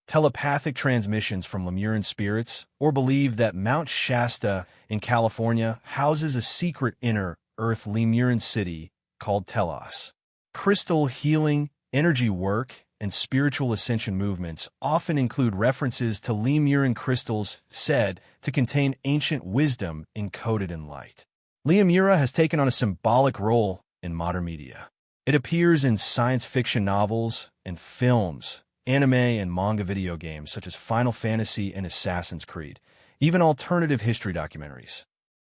telepathic transmissions from Lemuran spirits or believe that Mount Shasta in California houses a secret inner Earth Lemuran city called Telos. Crystal healing, energy work, and spiritual ascension movements often include references to Lemuran crystals said to contain ancient wisdom encoded in light. Lemura has taken on a symbolic role in modern media. It appears in science fiction novels and films, anime and manga video games such as Final Fantasy and Assassin's Creed, even alternative history documentaries.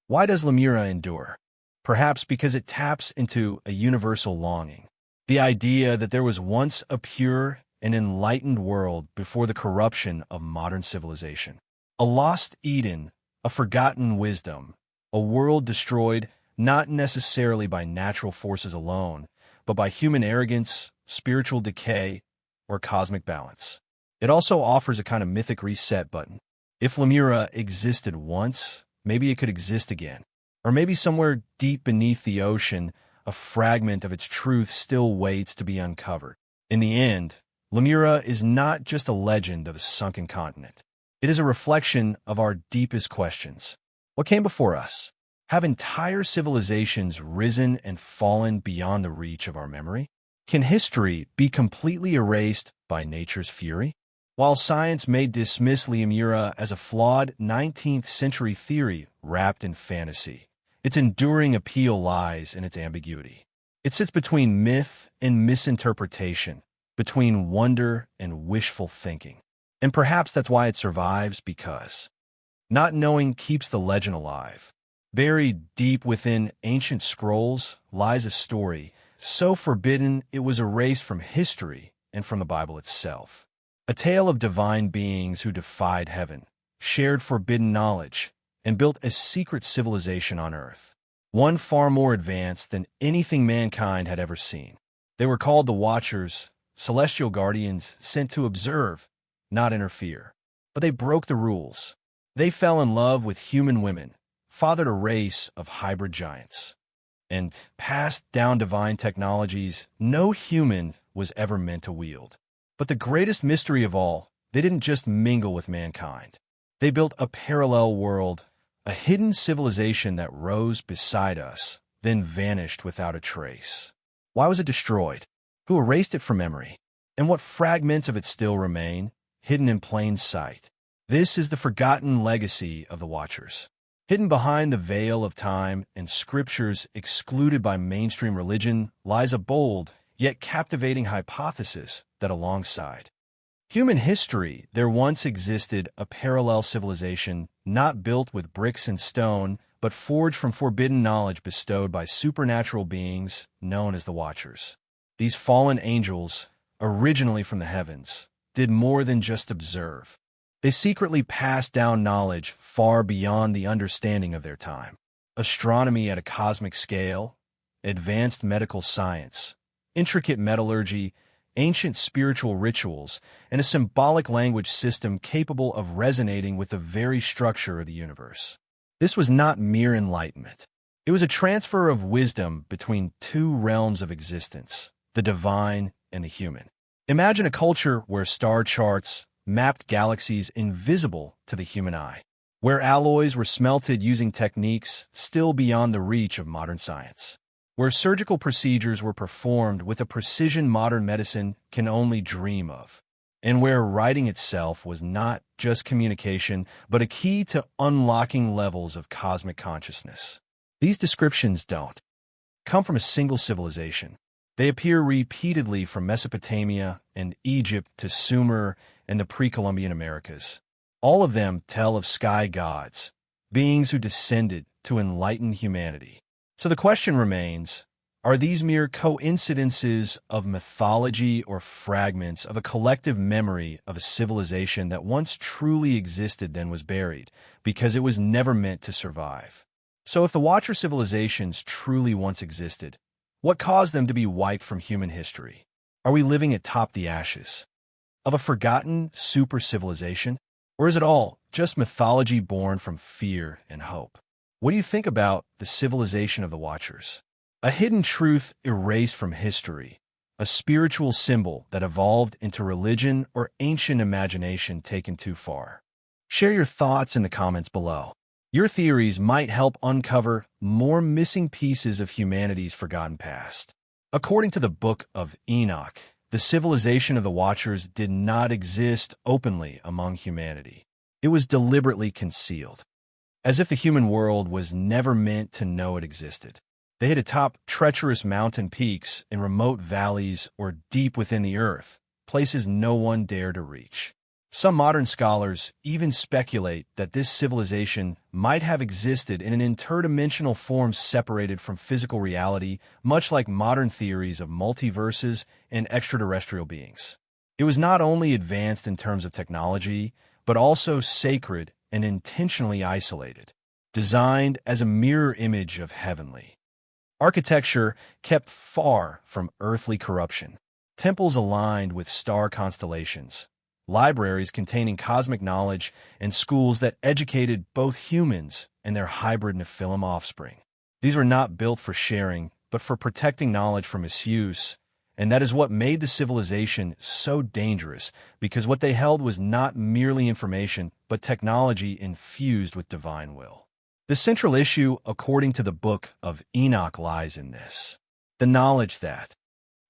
Why does Lemura endure? Perhaps because it taps into a universal longing. The idea that there was once a pure and enlightened world before the corruption of modern civilization. A lost Eden, a forgotten wisdom, a world destroyed not necessarily by natural forces alone, but by human arrogance, spiritual decay, or cosmic balance. It also offers a kind of mythic reset button. If Lemura existed once, maybe it could exist again. Or maybe somewhere deep beneath the ocean, a fragment of its truth still waits to be uncovered. In the end, Lemura is not just a legend of a sunken continent. It is a reflection of our deepest questions. What came before us? Have entire civilizations risen and fallen beyond the reach of our memory? Can history be completely erased by nature's fury? While science may dismiss Lemura as a flawed 19th century theory wrapped in fantasy, its enduring appeal lies in its ambiguity. It sits between myth and misinterpretation, between wonder and wishful thinking. And perhaps that's why it survives, because not knowing keeps the legend alive. Buried deep within ancient scrolls lies a story so forbidden it was erased from history and from the Bible itself. A tale of divine beings who defied heaven, shared forbidden knowledge, and built a secret civilization on Earth, one far more advanced than anything mankind had ever seen. They were called the Watchers, celestial guardians sent to observe, not interfere. But they broke the rules. They fell in love with human women, fathered a race of hybrid giants, and passed down divine technologies no human was ever meant to wield. But the greatest mystery of all, they didn't just mingle with mankind. They built a parallel world, a hidden civilization that rose beside us, then vanished without a trace. Why was it destroyed? Who erased it from memory? And what fragments of it still remain, hidden in plain sight? This is the forgotten legacy of the Watchers. Hidden behind the veil of time and scriptures excluded by mainstream religion lies a bold, yet captivating hypothesis that alongside human history, there once existed a parallel civilization not built with bricks and stone, but forged from forbidden knowledge bestowed by supernatural beings known as the Watchers. These fallen angels, originally from the heavens, did more than just observe. They secretly passed down knowledge far beyond the understanding of their time. Astronomy at a cosmic scale, advanced medical science, intricate metallurgy, ancient spiritual rituals, and a symbolic language system capable of resonating with the very structure of the universe. This was not mere enlightenment. It was a transfer of wisdom between two realms of existence, the divine and the human. Imagine a culture where star charts mapped galaxies invisible to the human eye, where alloys were smelted using techniques still beyond the reach of modern science, where surgical procedures were performed with a precision modern medicine can only dream of, and where writing itself was not just communication, but a key to unlocking levels of cosmic consciousness. These descriptions don't come from a single civilization. They appear repeatedly from Mesopotamia and Egypt to Sumer and the pre-Columbian Americas. All of them tell of sky gods, beings who descended to enlighten humanity. So the question remains, are these mere coincidences of mythology or fragments of a collective memory of a civilization that once truly existed then was buried because it was never meant to survive? So if the Watcher civilizations truly once existed, what caused them to be wiped from human history? Are we living atop the ashes of a forgotten super civilization? Or is it all just mythology born from fear and hope? What do you think about the civilization of the Watchers? A hidden truth erased from history, a spiritual symbol that evolved into religion or ancient imagination taken too far? Share your thoughts in the comments below. Your theories might help uncover more missing pieces of humanity's forgotten past. According to the Book of Enoch, the civilization of the Watchers did not exist openly among humanity. It was deliberately concealed, as if the human world was never meant to know it existed. They hid atop treacherous mountain peaks in remote valleys or deep within the earth, places no one dared to reach. Some modern scholars even speculate that this civilization might have existed in an interdimensional form separated from physical reality, much like modern theories of multiverses and extraterrestrial beings. It was not only advanced in terms of technology, but also sacred and intentionally isolated, designed as a mirror image of heavenly architecture kept far from earthly corruption, temples aligned with star constellations, libraries containing cosmic knowledge, and schools that educated both humans and their hybrid Nephilim offspring. These were not built for sharing, but for protecting knowledge from misuse, and that is what made the civilization so dangerous, because what they held was not merely information, but technology infused with divine will. The central issue, according to the Book of Enoch, lies in this: the knowledge that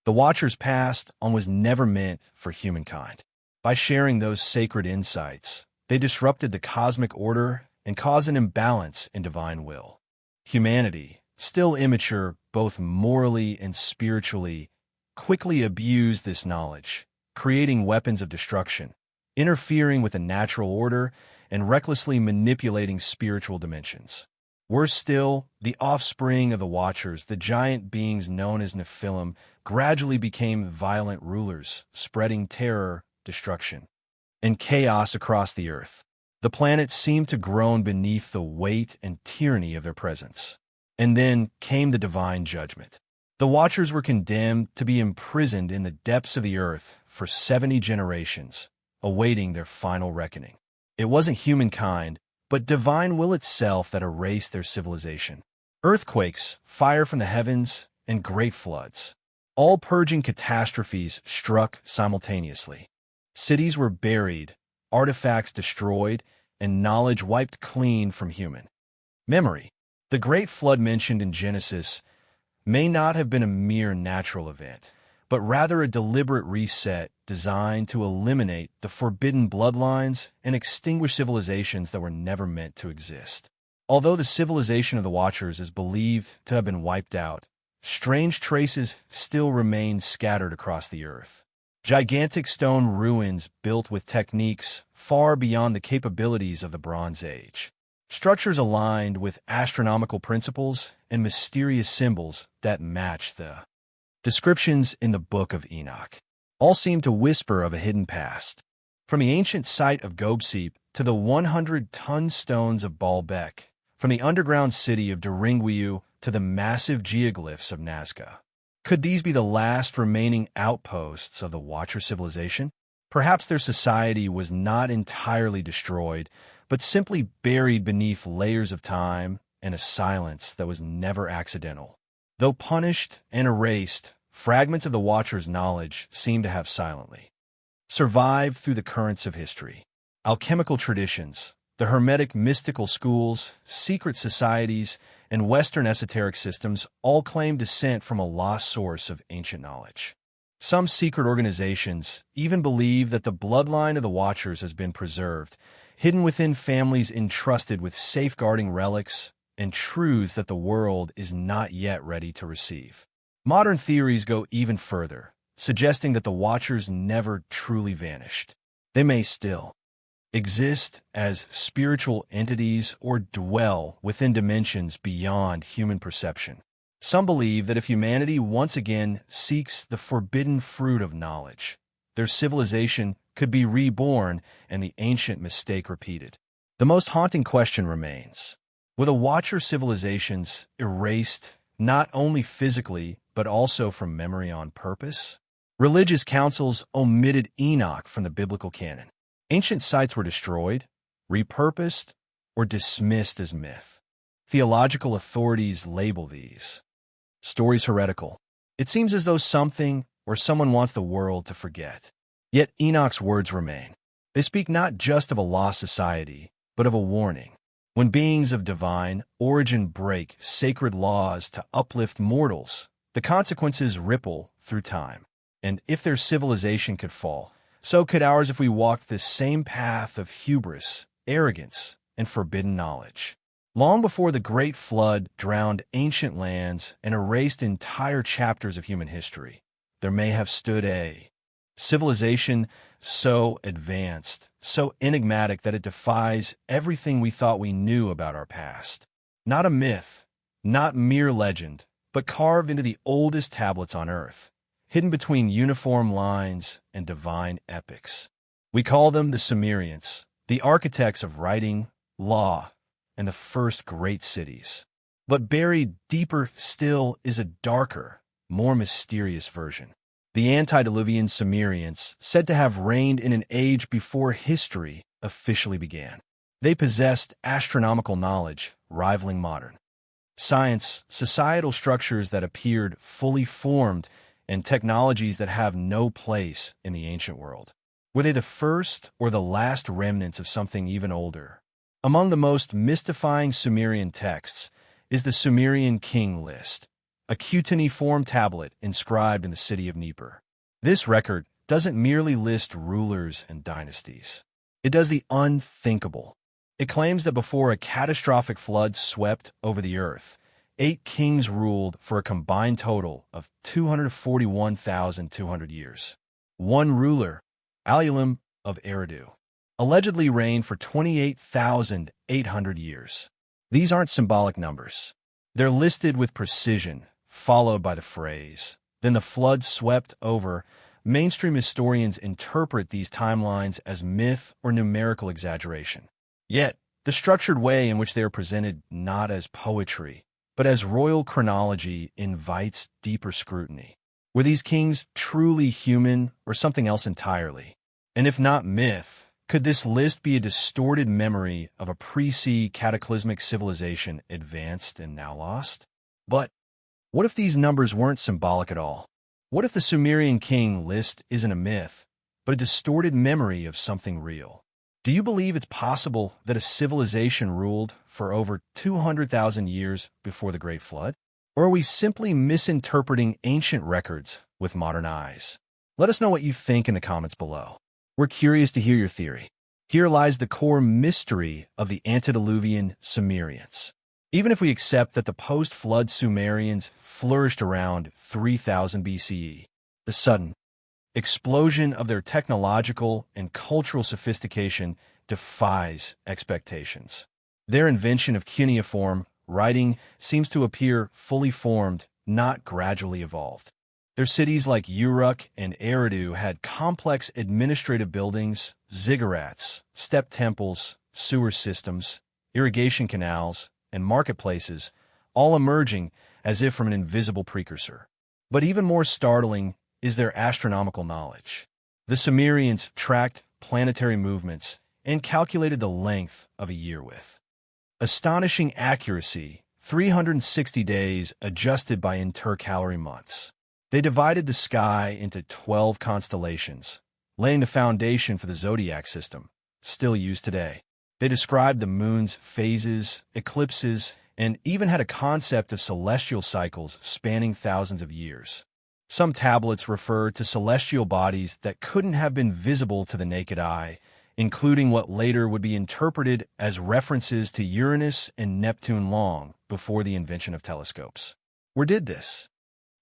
the Watchers passed on was never meant for humankind. By sharing those sacred insights, they disrupted the cosmic order and caused an imbalance in divine will. Humanity, still immature both morally and spiritually, quickly abused this knowledge, creating weapons of destruction, interfering with the natural order, and recklessly manipulating spiritual dimensions. Worse still, the offspring of the Watchers, the giant beings known as Nephilim, gradually became violent rulers, spreading terror, destruction, and chaos across the earth. The planets seemed to groan beneath the weight and tyranny of their presence. And then came the divine judgment. The Watchers were condemned to be imprisoned in the depths of the earth for 70 generations, awaiting their final reckoning. It wasn't humankind, but divine will itself that erased their civilization. Earthquakes, fire from the heavens, and great floods, all purging catastrophes, struck simultaneously. Cities were buried, artifacts destroyed, and knowledge wiped clean from human memory. The great flood mentioned in Genesis may not have been a mere natural event, but rather a deliberate reset designed to eliminate the forbidden bloodlines and extinguish civilizations that were never meant to exist. Although the civilization of the Watchers is believed to have been wiped out, strange traces still remain scattered across the earth. Gigantic stone ruins built with techniques far beyond the capabilities of the Bronze Age. Structures aligned with astronomical principles and mysterious symbols that match the descriptions in the Book of Enoch. All seem to whisper of a hidden past. From the ancient site of Gobseep to the 100-ton stones of Baalbek, from the underground city of Doringwiu to the massive geoglyphs of Nazca. Could these be the last remaining outposts of the Watcher civilization? Perhaps their society was not entirely destroyed, but simply buried beneath layers of time and a silence that was never accidental. Though punished and erased, fragments of the Watcher's knowledge seem to have silently survived through the currents of history. Alchemical traditions, the Hermetic mystical schools, secret societies, and Western esoteric systems all claim descent from a lost source of ancient knowledge. Some secret organizations even believe that the bloodline of the Watchers has been preserved, hidden within families entrusted with safeguarding relics and truths that the world is not yet ready to receive. Modern theories go even further, suggesting that the Watchers never truly vanished. They may still exist as spiritual entities or dwell within dimensions beyond human perception. Some believe that if humanity once again seeks the forbidden fruit of knowledge, their civilization could be reborn and the ancient mistake repeated. The most haunting question remains: Were the Watcher civilizations erased not only physically, but also from memory on purpose? Religious councils omitted Enoch from the biblical canon. Ancient sites were destroyed, repurposed, or dismissed as myth. Theological authorities label these stories heretical. It seems as though something or someone wants the world to forget. Yet Enoch's words remain. They speak not just of a lost society, but of a warning. When beings of divine origin break sacred laws to uplift mortals, the consequences ripple through time. And if their civilization could fall, so could ours if we walked this same path of hubris, arrogance, and forbidden knowledge. Long before the Great Flood drowned ancient lands and erased entire chapters of human history, there may have stood a civilization so advanced, so enigmatic that it defies everything we thought we knew about our past. Not a myth, not mere legend, but carved into the oldest tablets on Earth, hidden between uniform lines and divine epics. We call them the Sumerians, the architects of writing, law, and the first great cities. But buried deeper still is a darker, more mysterious version. The antediluvian Sumerians, said to have reigned in an age before history officially began. They possessed astronomical knowledge rivaling modern science, societal structures that appeared fully formed, and technologies that have no place in the ancient world. Were they the first or the last remnants of something even older? Among the most mystifying Sumerian texts is the Sumerian King List, a cuneiform tablet inscribed in the city of Nippur. This record doesn't merely list rulers and dynasties. It does the unthinkable. It claims that before a catastrophic flood swept over the earth, 8 kings ruled for a combined total of 241,200 years. One ruler, Alulim of Eridu, allegedly reigned for 28,800 years. These aren't symbolic numbers. They're listed with precision, followed by the phrase, "Then the flood swept over." Mainstream historians interpret these timelines as myth or numerical exaggeration. Yet, the structured way in which they are presented not as poetry, but as royal chronology invites deeper scrutiny. Were these kings truly human or something else entirely? And if not myth, could this list be a distorted memory of a pre-sea cataclysmic civilization advanced and now lost? But what if these numbers weren't symbolic at all? What if the Sumerian king list isn't a myth, but a distorted memory of something real? Do you believe it's possible that a civilization ruled for over 200,000 years before the Great Flood? Or are we simply misinterpreting ancient records with modern eyes? Let us know what you think in the comments below. We're curious to hear your theory. Here lies the core mystery of the antediluvian Sumerians. Even if we accept that the post-flood Sumerians flourished around 3000 BCE, the sudden explosion of their technological and cultural sophistication defies expectations. Their invention of cuneiform writing seems to appear fully formed, not gradually evolved. Their cities like Uruk and Eridu had complex administrative buildings, ziggurats, step temples, sewer systems, irrigation canals, and marketplaces, all emerging as if from an invisible precursor. But even more startling is their astronomical knowledge. The Sumerians tracked planetary movements and calculated the length of a year with astonishing accuracy, 360 days adjusted by intercalary months. They divided the sky into 12 constellations, laying the foundation for the zodiac system, still used today. They described the moon's phases, eclipses, and even had a concept of celestial cycles spanning thousands of years. Some tablets refer to celestial bodies that couldn't have been visible to the naked eye, including what later would be interpreted as references to Uranus and Neptune long before the invention of telescopes. Where did this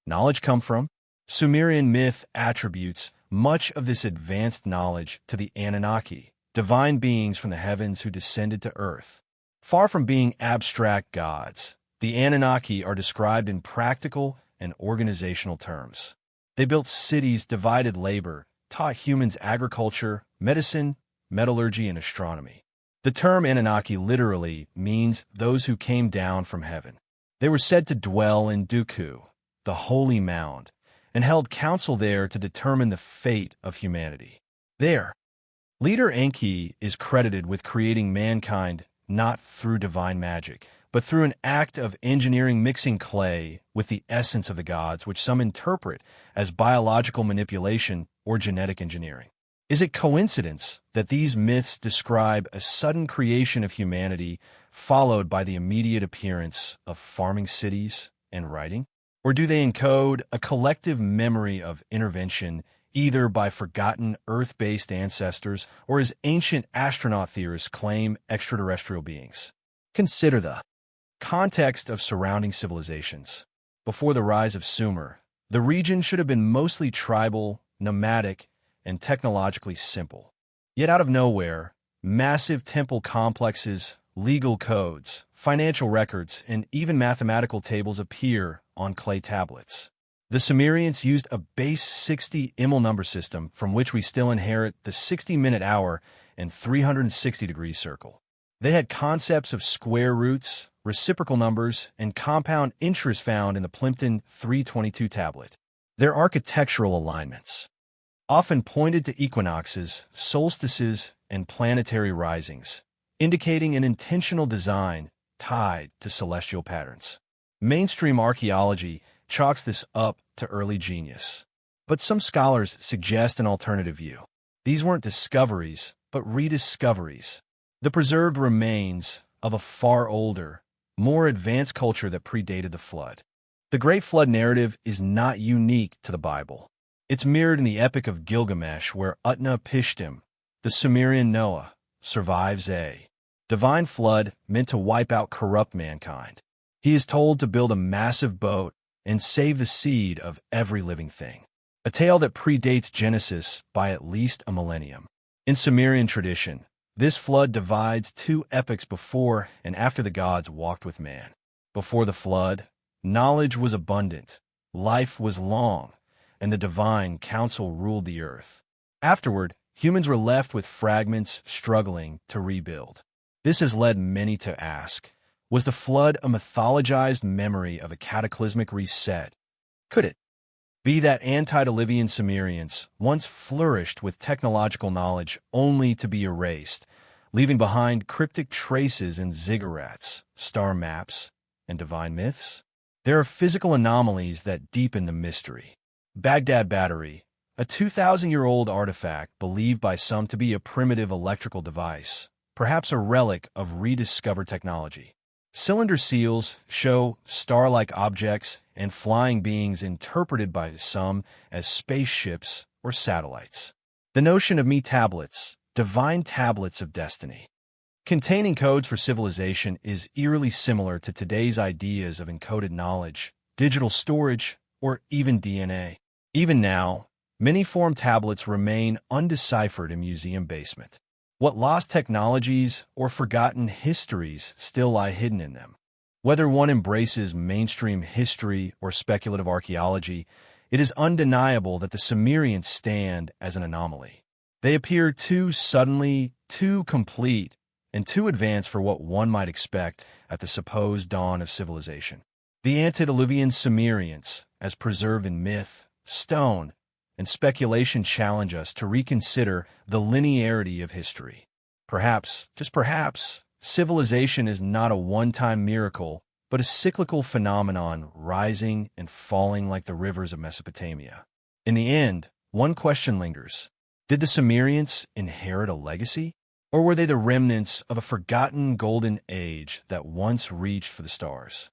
knowledge come from? Sumerian myth attributes much of this advanced knowledge to the Anunnaki, divine beings from the heavens who descended to earth. Far from being abstract gods, the Anunnaki are described in practical and organizational terms. They built cities, divided labor, taught humans agriculture, medicine, metallurgy, and astronomy. The term Anunnaki literally means those who came down from heaven. They were said to dwell in Duku, the holy mound, and held council there to determine the fate of humanity. Their leader Enki is credited with creating mankind not through divine magic, but through an act of engineering, mixing clay with the essence of the gods, which some interpret as biological manipulation or genetic engineering. Is it coincidence that these myths describe a sudden creation of humanity followed by the immediate appearance of farming cities and writing? Or do they encode a collective memory of intervention either by forgotten Earth-based ancestors or, as ancient astronaut theorists claim, extraterrestrial beings? Consider the context of surrounding civilizations. Before the rise of Sumer, the region should have been mostly tribal, nomadic, and technologically simple. Yet out of nowhere, massive temple complexes, legal codes, financial records, and even mathematical tables appear on clay tablets. The Sumerians used a base 60 Imel number system from which we still inherit the 60-minute hour and 360-degree circle. They had concepts of square roots, reciprocal numbers, and compound interest found in the Plimpton 322 tablet. Their architectural alignments often pointed to equinoxes, solstices, and planetary risings, indicating an intentional design tied to celestial patterns. Mainstream archaeology chalks this up to early genius, but some scholars suggest an alternative view. These weren't discoveries, but rediscoveries, the preserved remains of a far older, more advanced culture that predated the flood. The Great Flood narrative is not unique to the Bible. It's mirrored in the Epic of Gilgamesh, where Utnapishtim, the Sumerian Noah, survives a divine flood meant to wipe out corrupt mankind. He is told to build a massive boat and save the seed of every living thing, a tale that predates Genesis by at least a millennium. In Sumerian tradition, this flood divides two epochs before and after the gods walked with man. Before the flood, knowledge was abundant, life was long, and the divine council ruled the earth. Afterward, humans were left with fragments struggling to rebuild. This has led many to ask, was the flood a mythologized memory of a cataclysmic reset? Could it be that antediluvian Sumerians once flourished with technological knowledge only to be erased, leaving behind cryptic traces in ziggurats, star maps, and divine myths? There are physical anomalies that deepen the mystery. Baghdad Battery, a 2,000-year-old artifact believed by some to be a primitive electrical device, perhaps a relic of rediscovered technology. Cylinder seals show star-like objects and flying beings interpreted by some as spaceships or satellites. The notion of tablets, divine tablets of destiny, containing codes for civilization, is eerily similar to today's ideas of encoded knowledge, digital storage, or even DNA. Even now, many form tablets remain undeciphered in museum basement. What lost technologies or forgotten histories still lie hidden in them? Whether one embraces mainstream history or speculative archaeology, it is undeniable that the Sumerians stand as an anomaly. They appear too suddenly, too complete, and too advanced for what one might expect at the supposed dawn of civilization. The antediluvian Sumerians, as preserved in myth, stone, and speculation, challenge us to reconsider the linearity of history. Perhaps, just perhaps, civilization is not a one-time miracle, but a cyclical phenomenon rising and falling like the rivers of Mesopotamia. In the end, one question lingers. Did the Sumerians inherit a legacy? Or were they the remnants of a forgotten golden age that once reached for the stars?